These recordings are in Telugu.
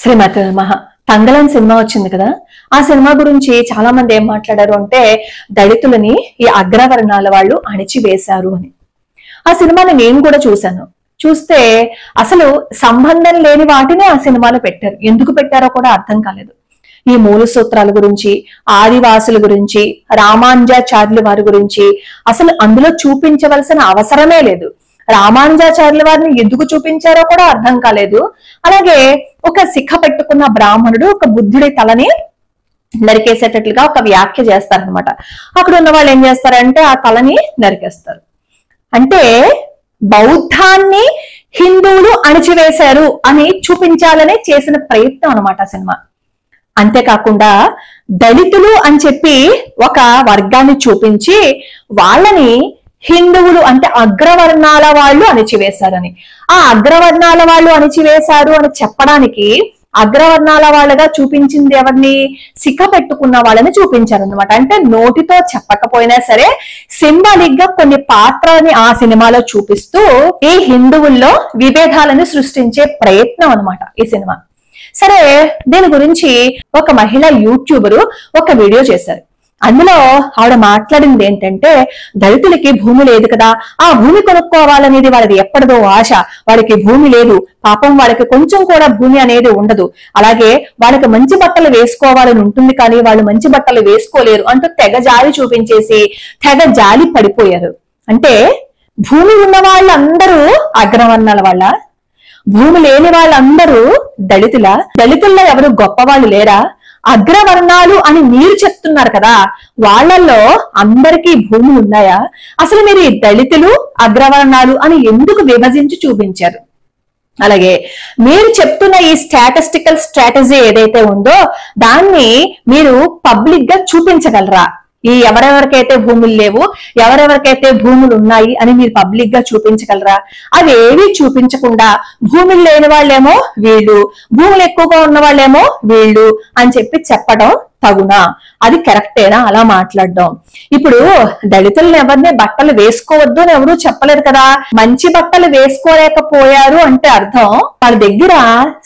శ్రీమతి తంగలం సినిమా వచ్చింది కదా. ఆ సినిమా గురించి చాలా మంది ఏం మాట్లాడారు అంటే దళితులని ఈ అగ్రవర్ణాల వాళ్ళు అణిచివేశారు అని. ఆ సినిమాని నేను కూడా చూశాను. చూస్తే అసలు సంబంధం లేని వాటిని ఆ సినిమాలో పెట్టారు. ఎందుకు పెట్టారో కూడా అర్థం కాలేదు. ఈ మూల సూత్రాల గురించి, ఆదివాసుల గురించి, రామానుజాచార్యుల వారి గురించి అసలు అందులో చూపించవలసిన అవసరమే లేదు. రామానుజాచార్యుల వారిని ఎందుకు చూపించారో కూడా అర్థం కాలేదు. అలాగే ఒక శిఖ పెట్టుకున్న బ్రాహ్మణుడు ఒక బుద్ధుడి తలని నరికేసేటట్లుగా ఒక వ్యాఖ్య చేస్తారనమాట. అక్కడ ఉన్న వాళ్ళు ఏం చేస్తారంటే ఆ తలని నరికేస్తారు. అంటే బౌద్ధాన్ని హిందువులు అణిచివేశారు అని చూపించాలని చేసిన ప్రయత్నం అనమాట సినిమా. అంతేకాకుండా దళితులు అని చెప్పి ఒక వర్గాన్ని చూపించి వాళ్ళని హిందువులు అంటే అగ్రవర్ణాల వాళ్ళు అణిచివేశారని, ఆ అగ్రవర్ణాల వాళ్ళు అణిచివేశారు అని చెప్పడానికి అగ్రవర్ణాల వాళ్ళగా చూపించింది ఎవరిని? శిఖ పెట్టుకున్న వాళ్ళని చూపించారనమాట. అంటే నోటితో చెప్పకపోయినా సరే సింబాలిక్ గా కొన్ని పాత్రని ఆ సినిమాలో చూపిస్తూ ఈ హిందువుల్లో విభేదాలను సృష్టించే ప్రయత్నం అనమాట ఈ సినిమా. సరే, దీని గురించి ఒక మహిళా యూట్యూబరు ఒక వీడియో చేశారు. అందులో ఆవిడ మాట్లాడింది ఏంటంటే దళితులకి భూమి లేదు కదా, ఆ భూమి కొనుక్కోవాలనేది వాళ్ళది ఎప్పటిదో ఆశ. వాళ్ళకి భూమి లేదు, పాపం వాళ్ళకి కొంచెం కూడా భూమి అనేది ఉండదు. అలాగే వాళ్ళకి మంచి బట్టలు వేసుకోవాలని ఉంటుంది కానీ వాళ్ళు మంచి బట్టలు వేసుకోలేరు అంటూ తెగ జాలి చూపించేసి తెగ జాలి పడిపోయారు. అంటే భూమి ఉన్న వాళ్ళందరూ అగ్రవర్ణాల వాళ్ళ, భూమి లేని వాళ్ళందరూ దళితుల, దళితుల్లో ఎవరు గొప్ప వాళ్ళు లేరా? అగ్రవర్ణాలు అని మీరు చెప్తున్నారు కదా, వాళ్ళల్లో అందరికీ భూములు ఉన్నాయా? అసలు మీరు ఈ దళితులు అగ్రవర్ణాలు అని ఎందుకు విభజించి చూపించారు? అలాగే మీరు చెప్తున్న ఈ స్టాటిస్టికల్ స్ట్రాటజీ ఏదైతే ఉందో దాన్ని మీరు పబ్లిక్ గా చూపించగలరా? ఈ ఎవరెవరికైతే భూములు లేవు, ఎవరెవరికైతే భూములు ఉన్నాయి అని మీరు పబ్లిక్ గా చూపించగలరా? అవి ఏవి చూపించకుండా భూములు లేని వాళ్ళేమో వీళ్ళు, భూములు ఎక్కువగా ఉన్న వాళ్ళేమో వీళ్ళు అని చెప్పి చెప్పడం తగునా? అది కరెక్టేనా అలా మాట్లాడడం? ఇప్పుడు దళితులను ఎవరిని బట్టలు వేసుకోవద్దు అని ఎవరూ చెప్పలేరు కదా. మంచి బట్టలు వేసుకోలేకపోయారు అంటే అర్థం వాళ్ళ దగ్గర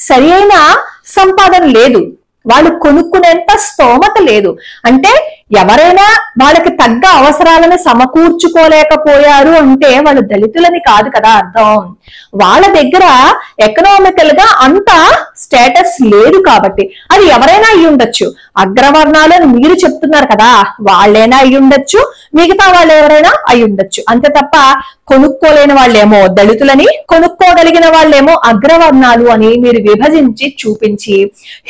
సరి అయిన సంపాదన లేదు, వాళ్ళు కొనుక్కునేంత స్తోమత లేదు. అంటే ఎవరైనా వాళ్ళకి తగ్గ అవసరాలను సమకూర్చుకోలేకపోయారు అంటే వాళ్ళు దళితులని కాదు కదా అర్థం. వాళ్ళ దగ్గర ఎకనామికల్ గా అంత స్టేటస్ లేదు కాబట్టి అది ఎవరైనా అయి ఉండొచ్చు. అగ్రవర్ణాలు అని మీరు చెప్తున్నారు కదా, వాళ్ళైనా అయి ఉండొచ్చు, మిగతా వాళ్ళు ఎవరైనా అయి ఉండొచ్చు. అంతే తప్ప కొనుక్కోలేని వాళ్ళేమో దళితులని, కొనుక్కోగలిగిన వాళ్ళేమో అగ్రవర్ణాలు అని మీరు విభజించి చూపించి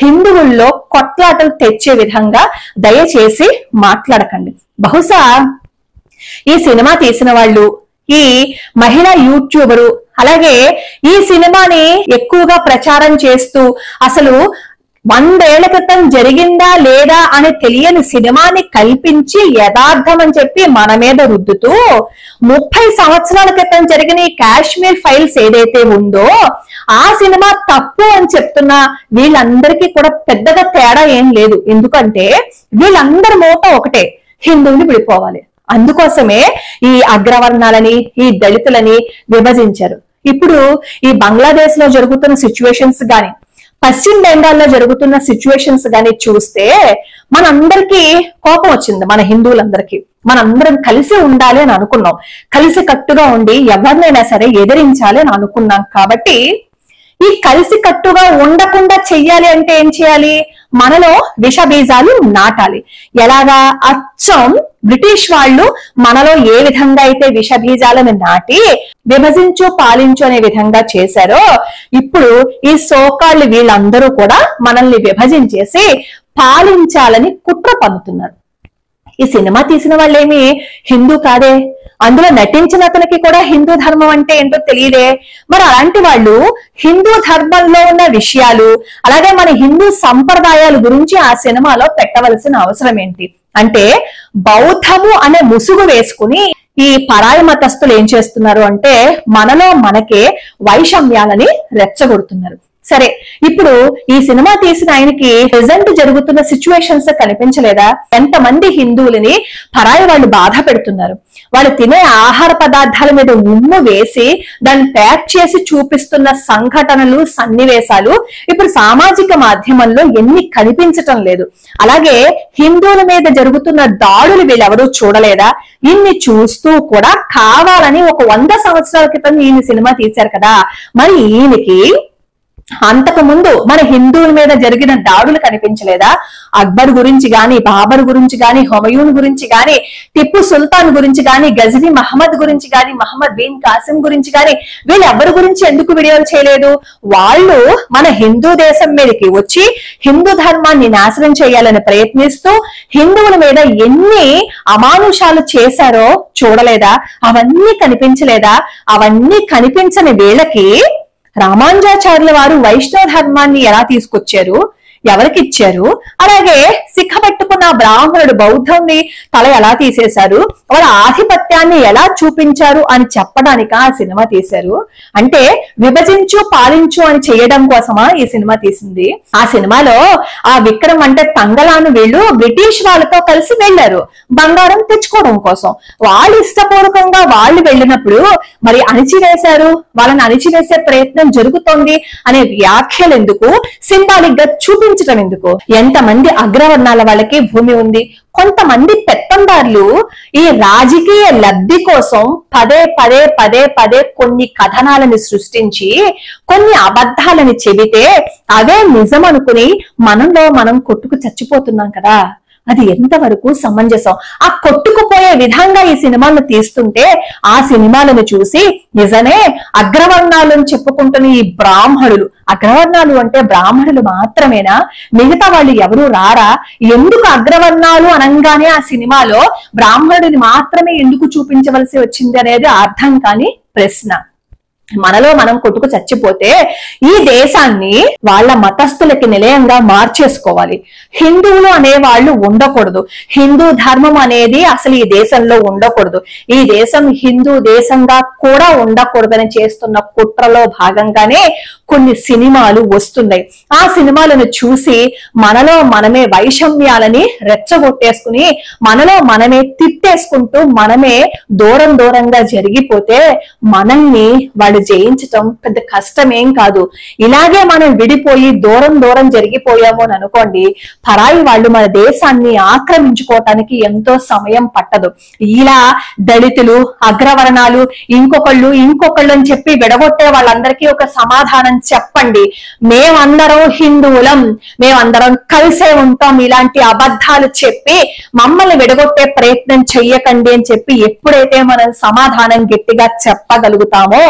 హిందువుల్లో కొట్లాటలు తెచ్చే విధంగా దయచేసి మాట్లాడకండి. బహుశా ఈ సినిమా తీసిన వాళ్ళు, ఈ మహిళా యూట్యూబరు, అలాగే ఈ సినిమాని ఎక్కువగా ప్రచారం చేస్తూ అసలు 100 ఏళ్ల క్రితం జరిగిందా లేదా అని తెలియని సినిమాని కల్పించి యథార్థం అని చెప్పి మన మీద రుద్దుతూ 30 సంవత్సరాల క్రితం జరిగిన ఈ కాశ్మీర్ ఫైల్స్ ఏదైతే ఉందో ఆ సినిమా తప్పు అని చెప్తున్నా వీళ్ళందరికీ కూడా పెద్దగా తేడా ఏం లేదు. ఎందుకంటే వీళ్ళందరి మోట ఒకటే, హిందువులు విడిపోవాలి. అందుకోసమే ఈ అగ్రవర్ణాలని, ఈ దళితులని విభజించారు. ఇప్పుడు ఈ బంగ్లాదేశ్ లో జరుగుతున్న సిచ్యువేషన్స్ గాని, పశ్చిమ బెంగాల్లో జరుగుతున్న సిచ్యువేషన్స్ గాని చూస్తే మనందరికీ కోపం వచ్చింది. మన హిందువులందరికీ మనందరం కలిసి ఉండాలి అని అనుకున్నాం, కలిసి కట్టుగా ఉండి ఎవరినైనా సరే ఎదిరించాలి అని అనుకున్నాం. కాబట్టి ఈ కలిసి కట్టుగా ఉండకుండా చెయ్యాలి అంటే ఏం చేయాలి? మనలో విష బీజాలు నాటాలి. ఎలాగా? అచ్చం బ్రిటిష్ వాళ్ళు మనలో ఏ విధంగా అయితే విష బీజాలను నాటి విభజించు పాలించు అనే విధంగా చేశారో ఇప్పుడు ఈ సోకాళ్ళు వీళ్ళందరూ కూడా మనల్ని విభజించేసి పాలించాలని కుట్ర పన్నుతున్నారు. ఈ సినిమా తీసిన వాళ్ళేమి హిందూ కాదే, అందులో నటించిన అతనికి కూడా హిందూ ధర్మం అంటే ఏంటో తెలియదే. మరి అలాంటి వాళ్ళు హిందూ ధర్మంలో ఉన్న విషయాలు, అలాగే మన హిందూ సంప్రదాయాల గురించి ఆ సినిమాలో పెట్టవలసిన అవసరం ఏంటి? అంటే బౌద్ధము అనే ముసుగు వేసుకుని ఈ పరాయి మతస్థులు ఏం చేస్తున్నారు అంటే మనలో మనకే వైషమ్యాలని రెచ్చగొడుతున్నారు. సరే, ఇప్పుడు ఈ సినిమా తీసిన ఆయనకి ప్రెజెంట్ జరుగుతున్న సిచ్యువేషన్స్ కనిపించలేదా? ఎంతమంది హిందువులని పరాయి వాళ్ళు బాధ పెడుతున్నారు. వాళ్ళు తినే ఆహార పదార్థాల మీద ఉమ్ము వేసి దాన్ని ప్యాక్ చేసి చూపిస్తున్న సంఘటనలు, సన్నివేశాలు ఇప్పుడు సామాజిక మాధ్యమంలో ఎన్ని కనిపించటం లేదు. అలాగే హిందువుల మీద జరుగుతున్న దాడులు వీళ్ళెవరూ చూడలేదా? ఇన్ని చూస్తూ కూడా కావాలని ఒక 100 సంవత్సరాల క్రితం ఈయన సినిమా తీశారు కదా, మరి ఈయనకి అంతకు ముందు మన హిందువుల మీద జరిగిన దాడులు కనిపించలేదా? అక్బర్ గురించి గాని, బాబర్ గురించి గాని, హుమయూన్ గురించి గాని, టిప్పు సుల్తాన్ గురించి గాని, గజనీ మహమ్మద్ గురించి గాని, మహమ్మద్ బిన్ కాసిం గురించి గాని, వీళ్ళు ఎవరి గురించి ఎందుకు వీడియోలు చేయలేదు? వాళ్ళు మన హిందూ దేశం మీదకి వచ్చి హిందూ ధర్మాన్ని నాశనం చేయాలని ప్రయత్నిస్తూ హిందువుల మీద ఎన్ని అమానుషాలు చేశారో చూడలేదా? అవన్నీ కనిపించలేదా? అవన్నీ కనిపించని వీళ్ళకి రామానుజాచార్యుల వారు వైష్ణవ ధర్మాన్ని ఎలా తీసుకొచ్చారు, ఎవరికి ఇచ్చారు, అలాగే సిక్క పెట్టుకున్న బ్రాహ్మణుడు బౌద్ధంని తల ఎలా తీసేశారు, వాళ్ళ ఆధిపత్యాన్ని ఎలా చూపించారు అని చెప్పడానికి ఆ సినిమా తీశారు. అంటే విభజించు పాలించు అని చేయడం కోసమా ఈ సినిమా తీసింది? ఆ సినిమాలో ఆ విక్రమ్ అంటే తంగలాను వీళ్ళు బ్రిటిష్ వాళ్ళతో కలిసి వెళ్లారు బంగారం తెచ్చుకోవడం కోసం. వాళ్ళు ఇష్టపూర్వకంగా వాళ్ళు వెళ్ళినప్పుడు మరి అణిచివేశారు, వాళ్ళని అణిచివేసే ప్రయత్నం జరుగుతోంది అనే వ్యాఖ్యలు ఎందుకు, సింబాలిక్ గా చూపించడం ఎందుకు? ఎంతమంది అగ్రవర్ణాల వాళ్ళకి భూమి ఉంది, కొంతమంది పెత్తందారులు ఈ రాజకీయ లబ్ధి కోసం పదే పదే పదే పదే కొన్ని కథనాలను సృష్టించి కొన్ని అబద్ధాలని చెబితే అవే నిజం అనుకుని మనలో మనం కొట్టుకు చచ్చిపోతున్నాం కదా. అది ఎంతవరకు సమంజసం? ఆ కొట్టుకుపోయే విధంగా ఈ సినిమాలను తీస్తుంటే ఆ సినిమాలను చూసి నిజమే అగ్రవర్ణాలను చెప్పుకుంటున్న ఈ బ్రాహ్మణులు, అగ్రవర్ణాలు అంటే బ్రాహ్మణులు మాత్రమేనా, మిగతా వాళ్ళు ఎవరు రారా? ఎందుకు అగ్రవర్ణాలు అనగానే ఆ సినిమాలో బ్రాహ్మణుడిని మాత్రమే ఎందుకు చూపించవలసి వచ్చింది అనేది అర్థం కాని ప్రశ్న. మనలో మనం కొట్టుకు చచ్చిపోతే ఈ దేశాన్ని వాళ్ళ మతస్థులకి నిలయంగా మార్చేసుకోవాలి. హిందువులు అనే వాళ్ళు ఉండకూడదు, హిందూ ధర్మం అనేది అసలు ఈ దేశంలో ఉండకూడదు, ఈ దేశం హిందూ దేశంగా కూడా ఉండకూడదని చేస్తున్న కుట్రలో భాగంగానే కొన్ని సినిమాలు వస్తున్నాయి. ఆ సినిమాలను చూసి మనలో మనమే వైషమ్యాలని రెచ్చగొట్టేసుకుని మనలో మనమే తిట్టేసుకుంటూ మనమే దూరం దూరంగా జరిగిపోతే మనల్ని వాళ్ళు జయించటం పెద్ద కష్టమేం కాదు. ఇలాగే మనం విడిపోయి దూరం దూరం జరిగిపోయాము అని అనుకోండి, పరాయి వాళ్ళు మన దేశాన్ని ఆక్రమించుకోవటానికి ఎంతో సమయం పట్టదు. ఇలా దళితులు, అగ్రవర్ణాలు, ఇంకొకళ్ళు అని చెప్పి విడగొట్టే వాళ్ళందరికీ ఒక సమాధానం చెప్పండి. మేమందరం హిందువులం, మేమందరం కలిసే ఉంటాం, ఇలాంటి అబద్ధాలు చెప్పి మమ్మల్ని విడగొట్టే ప్రయత్నం చెయ్యకండి అని చెప్పి ఎప్పుడైతే మనం సమాధానం గట్టిగా చెప్పగలుగుతామో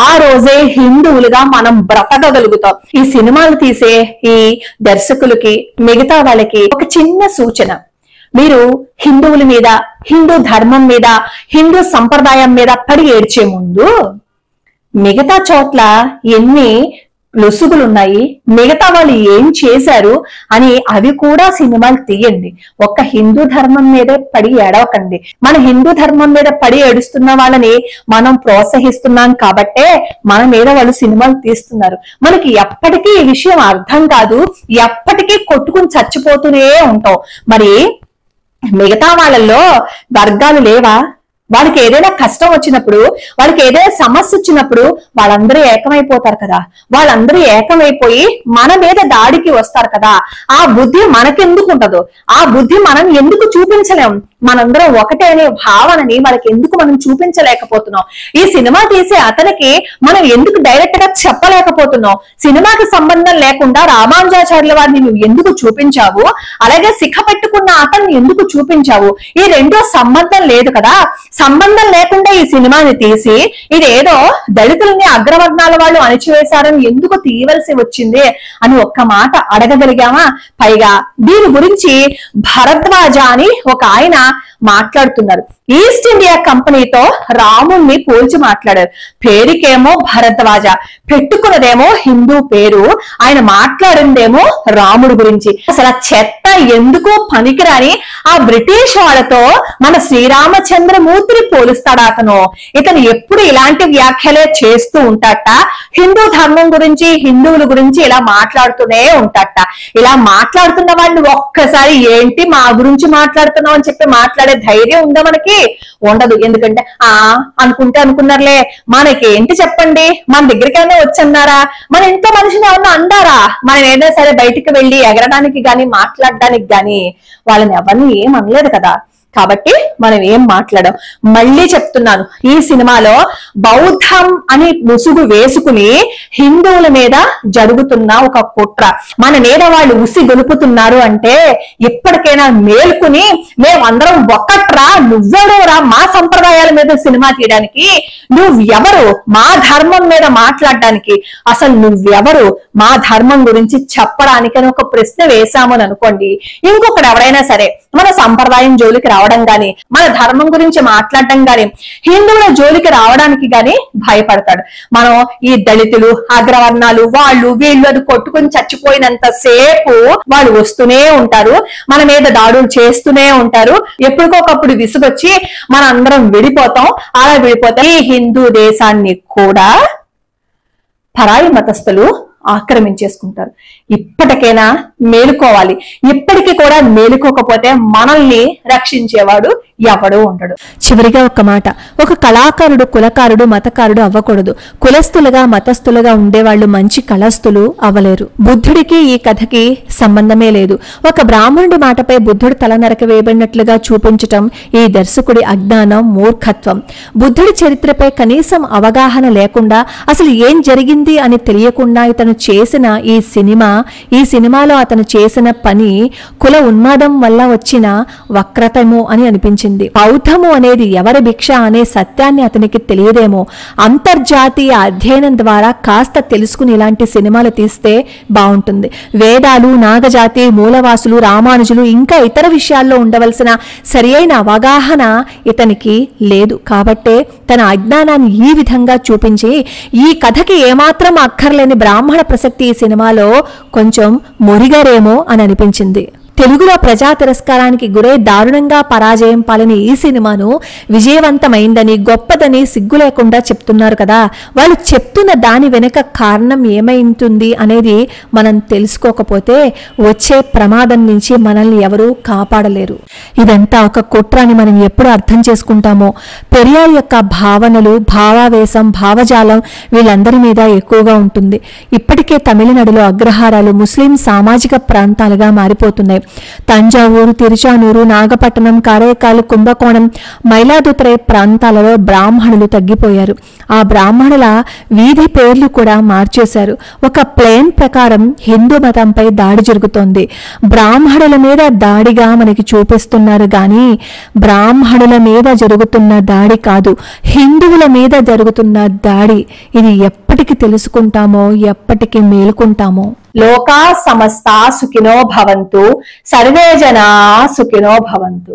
ఆ రోజే హిందువులుగా మనం బ్రతకగలుగుతాం. ఈ సినిమాలు తీసే ఈ దర్శకులకి, మిగతా వాళ్ళకి ఒక చిన్న సూచన. మీరు హిందువుల మీద, హిందూ ధర్మం మీద, హిందూ సంప్రదాయం మీద పడి ఏడ్చే ముందు మిగతా చోట్ల ఎన్ని లొసుగులున్నాయి, మిగతా వాళ్ళు ఏం చేశారు అని అవి కూడా సినిమాలు తీయండి. ఒక్క హిందూ ధర్మం మీదే పడి ఏడవకండి. మన హిందూ ధర్మం మీద పడి ఏడుస్తున్న వాళ్ళని మనం ప్రోత్సహిస్తున్నాం కాబట్టే మన మీద వాళ్ళు సినిమాలు తీస్తున్నారు. మనకి ఎప్పటికీ ఈ విషయం అర్థం కాదు, ఎప్పటికీ కొట్టుకుని చచ్చిపోతూనే ఉంటాం. మరి మిగతా వాళ్ళల్లో వర్గాలు లేవా? వాళ్ళకి ఏదైనా కష్టం వచ్చినప్పుడు, వాళ్ళకి ఏదైనా సమస్య వచ్చినప్పుడు వాళ్ళందరూ ఏకమైపోతారు కదా. వాళ్ళందరూ ఏకమైపోయి మన మీద దాడికి వస్తారు కదా. ఆ బుద్ధి మనకెందుకు ఉండదు? ఆ బుద్ధి మనం ఎందుకు చూపించలేం? మనందరం ఒకటే అనే భావనని వాళ్ళకి ఎందుకు మనం చూపించలేకపోతున్నాం? ఈ సినిమా తీసే అతనికి మనం ఎందుకు డైరెక్ట్ గా చెప్పలేకపోతున్నాం? సినిమాకి సంబంధం లేకుండా రామానుజాచార్యుల వారిని నువ్వు ఎందుకు చూపించావు? అలాగే సిక్క పెట్టుకున్న అతన్ని ఎందుకు చూపించావు? ఈ రెండో సంబంధం లేదు కదా. సంబంధం లేకుండా ఈ సినిమాని తీసి ఇదేదో దళితుల్ని అగ్రవర్ణాల వాళ్ళు అణిచివేశారని ఎందుకు తీయవలసి వచ్చింది అని ఒక్క మాట అడగగలిగామా? పైగా దీని గురించి భరద్వాజ అని ఒక ఆయన మాట్లాడుతున్నారు. ఈస్ట్ ఇండియా కంపెనీతో రాముణ్ణి పోల్చి మాట్లాడారు. పేరుకేమో భరద్వాజ, పెట్టుకున్నదేమో హిందూ పేరు, ఆయన మాట్లాడిందేమో రాముడు గురించి. అసలు చెత్త ఎందుకు పనికిరాని ఆ బ్రిటిష్ వాళ్ళతో మన శ్రీరామచంద్రమూర్తి భగవంతుని పోలుస్తాడా ఇతను ఎప్పుడు ఇలాంటి వ్యాఖ్యలే చేస్తూ ఉంటాట. హిందూ ధర్మం గురించి, హిందువుల గురించి ఇలా మాట్లాడుతూనే ఉంటాట. ఇలా మాట్లాడుతున్న వాళ్ళు ఒక్కసారి ఏంటి మా గురించి మాట్లాడుతున్నావు అని చెప్పి మాట్లాడే ధైర్యం ఉందా మనకి? ఉండదు. ఎందుకంటే అనుకుంటే అనుకున్నారులే, మనకేంటి చెప్పండి, మన దగ్గరికైనా వచ్చన్నారా, మన ఇంట్లో మనిషిని ఎవరన్నా అందారా, మనం ఏదైనా సరే బయటికి వెళ్ళి ఎగరడానికి గాని మాట్లాడడానికి గాని వాళ్ళని ఎవరిని ఏం అనలేదు కదా. కాబట్టి మనం ఏం మాట్లాడాం. మళ్ళీ చెప్తున్నాను, ఈ సినిమాలో బౌద్ధం అని ముసుగు వేసుకుని హిందువుల మీద జరుగుతున్న ఒక కుట్ర, మన మీద వాళ్ళు ఉసి గొలుపుతున్నారు అంటే ఇప్పటికైనా మేల్కుని మేమందరం ఒక్కట్రా, నువ్వెవరురా మా సంప్రదాయాల మీద సినిమా తీయడానికి, నువ్వెవరు మా ధర్మం మీద మాట్లాడడానికి, అసలు నువ్వెవరు మా ధర్మం గురించి చెప్పడానికి అని ఒక ప్రశ్న వేశామని అనుకోండి, ఇంకొకడు ఎవరైనా సరే మన సంప్రదాయం జోలికి రావడం గాని, మన ధర్మం గురించి మాట్లాడడం గాని, హిందువుల జోలికి రావడానికి గాని భయపడతాడు. మనం ఈ దళితులు, అగ్రవర్ణాలు, వాళ్ళు వీళ్ళు అది కొట్టుకుని చచ్చిపోయినంత సేపు వాళ్ళు వస్తూనే ఉంటారు, మన మీద దాడులు చేస్తూనే ఉంటారు. ఎప్పటికొకప్పుడు విసుగొచ్చి మన అందరం విడిపోతాం. అలా విడిపోతాం. ఈ హిందూ దేశాన్ని కూడా పరాయి మతస్థులు ఆక్రమించేసుకుంటారు. ఇప్పటికైనా మేలుకోవాలి. ఇప్పటికీ కూడా మేలుకోకపోతే మనల్ని రక్షించేవాడు ఎవడూ ఉండడు. చివరిగా ఒక మాట, ఒక కళాకారుడు కులకారుడు మతకారుడు అవ్వకూడదు. కులస్తులుగా మతస్థులుగా ఉండేవాళ్ళు మంచి కళస్థులు అవ్వలేరు. బుద్ధుడికి ఈ కథకి సంబంధమే లేదు. ఒక బ్రాహ్మణుడి మాటపై బుద్ధుడు తల నరక వేయబడినట్లుగా చూపించటం ఈ దర్శకుడి అజ్ఞానం, మూర్ఖత్వం. బుద్ధుడి చరిత్రపై కనీసం అవగాహన లేకుండా, అసలు ఏం జరిగింది అని తెలియకుండా ఇతను చేసిన ఈ సినిమాలో అతను చేసిన పని కుల ఉన్మాదం వల్ల వచ్చిన వక్రతము అని అనిపించింది. బౌద్ధము అనేది ఎవరి భిక్ష అనే సత్యాన్ని అతనికి తెలియదేమో. అంతర్జాతీయ అధ్యయనం ద్వారా కాస్త తెలుసుకుని ఇలాంటి సినిమాలు తీస్తే బాగుంటుంది. వేదాలు, నాగజాతి, మూలవాసులు, రామానుజులు ఇంకా ఇతర విషయాల్లో ఉండవలసిన సరియైన అవగాహన ఇతనికి లేదు. కాబట్టే తన అజ్ఞానాన్ని ఈ విధంగా చూపించి ఈ కథకి ఏమాత్రం అక్కర్లేని బ్రాహ్మణ ప్రసక్తి ఈ సినిమాలో కొంచెం మొరిగారేమో అని అనిపించింది. తెలుగులో ప్రజా తిరస్కారానికి గురై దారుణంగా పరాజయం పాలని ఈ సినిమాను విజయవంతమైందని, గొప్పదని సిగ్గు లేకుండా చెప్తున్నారు కదా. వాళ్ళు చెప్తున్న దాని వెనుక కారణం ఏమైంటుంది అనేది మనం తెలుసుకోకపోతే వచ్చే ప్రమాదం నుంచి మనల్ని ఎవరూ కాపాడలేరు. ఇదంతా ఒక కుట్రని మనం ఎప్పుడు అర్థం చేసుకుంటామో. పెరియార్ యొక్క భావనలు, భావావేశం, భావజాలం వీళ్ళందరి మీద ఎక్కువగా ఉంటుంది. ఇప్పటికే తమిళనాడులో అగ్రహారాలు ముస్లిం సామాజిక ప్రాంతాలుగా మారిపోతున్నాయి. తంజావూరు, తిరుచానూరు, నాగపట్టణం, కారైకాలు, కుంభకోణం, మైలాదుతురై ప్రాంతాలలో బ్రాహ్మణులు తగ్గిపోయారు. ఆ బ్రాహ్మణుల వీధి పేర్లు కూడా మార్చేశారు. ఒక ప్లాన్ ప్రకారం హిందూ మతంపై దాడి జరుగుతోంది. బ్రాహ్మణుల మీద దాడిగా మనకి చూపిస్తున్నారు గాని బ్రాహ్మణుల మీద జరుగుతున్న దాడి కాదు, హిందువుల మీద జరుగుతున్న దాడి. ఇది ఎప్పటికి తెలుసుకుంటామో, ఎప్పటికి మేలుకుంటామో. లోకా సమస్తా సుఖినో భవంతు, సర్వే జనా సుఖినో భవంతు.